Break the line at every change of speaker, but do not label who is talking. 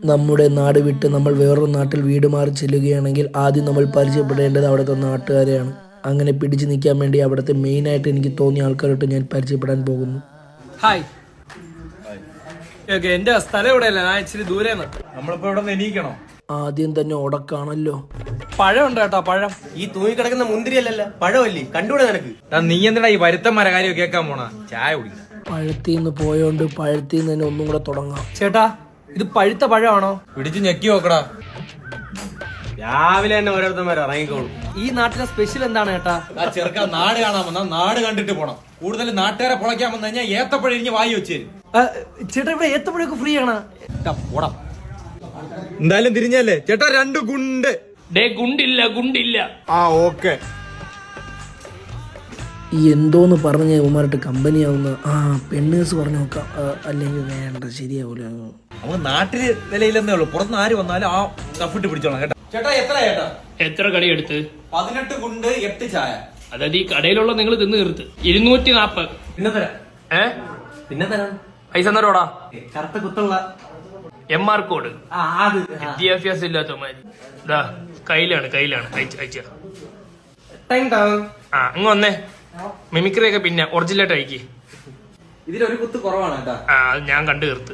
നമ്മുടെ നാട് വിട്ട് നമ്മൾ വേറൊരു നാട്ടിൽ വീട് മാറി ചെല്ലുകയാണെങ്കിൽ ആദ്യം നമ്മൾ പരിചയപ്പെടേണ്ടത് അവിടുത്തെ നാട്ടുകാരെയാണ്. അങ്ങനെ പിടിച്ചു നിൽക്കാൻ വേണ്ടി അവിടുത്തെ മെയിനായിട്ട് എനിക്ക് തോന്നിയ ആൾക്കാരോട്ട് ഞാൻ പരിചയപ്പെടാൻ പോകുന്നു.
ഹായ്. എന്റെ സ്ഥലം ഇവിടെയല്ല, ഞാൻ ഇച്ചിരി ദൂരെ.
നമ്മളിപ്പോ ഇവിടെ നിന്ന് എണീക്കണോ?
ആദ്യം തന്നെ ഉടക്കാണല്ലോ.
പഴം ഉണ്ട് കേട്ടോ, പഴം.
ഈ തൂങ്ങി കിടക്കുന്ന മുന്തിരിയല്ലല്ല, പഴമല്ലേ, കണ്ടുകൂടെ നിനക്ക്?
നീ എന്തിനാ ഈ വരുത്തന്മാരെ കാര്യം കേൾക്കാൻ പോണ? ചായ കുടിക്കണം.
പഴത്തിന്ന് പോയോണ്ട് പഴത്തിന്ന് തന്നെ ഒന്നും കൂടെ തുടങ്ങാം.
ചേട്ടാ, ഇത് പഴുത്ത പഴമാണോ?
പിടിച്ച് ഞെക്കി നോക്കടാ.
രാവിലെ തന്നെ ഓരോരുത്തന്മാർ ഇറങ്ങിക്കോളും.
ഈ നാട്ടിലെ സ്പെഷ്യൽ എന്താണ് ചേട്ടാ?
ആ ചെറുക്ക നാട് കാണാൻ വന്നാ നാട് കണ്ടിട്ട് പോണം. കൂടുതൽ നാട്ടുകാരെ പൊളയ്ക്കാൻ വന്നു കഴിഞ്ഞാൽ ഏത്തപ്പഴം ഇരിഞ്ഞ് വായി വെച്ച് തരും.
ചേട്ടാ, ഇവിടെ ഏത്തപ്പഴൊക്കെ ഫ്രീ ആണ്.
എന്തായാലും തിരിഞ്ഞല്ലേ ചേട്ടാ, 2 ഗുണ്ട്.
ഗുണ്ടില്ല.
ആ ഓക്കെ.
ഈ എന്തോന്ന് പറഞ്ഞ ഉമാരായിട്ട് കമ്പനിയാവുന്ന പെണ്ണേഴ്സ് പറഞ്ഞു നോക്കാം. അല്ലെങ്കിൽ വേണ്ട, ശരിയാവൂല.
നമുക്ക് നാട്ടില് വിലയില്ലെന്നേ ഉള്ളൂ. പുറത്തുനിന്ന് ആര് വന്നാലും ആ കഫിട്ട് പിടിച്ചോളാം കേട്ടോ. ചേട്ടാ എത്ര ചേട്ടാ?
എത്ര കടി എടുത്ത്?
18 ഗുണ്ട് 8 ചായ.
അതായത് ഈ കടയിലുള്ള നിങ്ങൾ തിന്ന് തീർത്ത് 240.
പിന്നെ തരാം. പിന്നെ തരാം.
പൈസ എന്നോടാ
കറുത്ത കുത്തുള്ള
MR കോഡ്.
അത്
വിദ്യാഭ്യാസം ഇല്ലാത്ത മാതിരി. ഇതാ കയ്യിലാണ് അയച്ച. അങ്ങ് വന്നേ. മിമിക്രി ഒക്കെ പിന്നെ ഒറിജിനലായിട്ട് അയക്കി.
ഇതിലൊരു കുത്ത് കുറവാണ് കേട്ടാ.
അത് ഞാൻ കണ്ടു തീർത്ത്.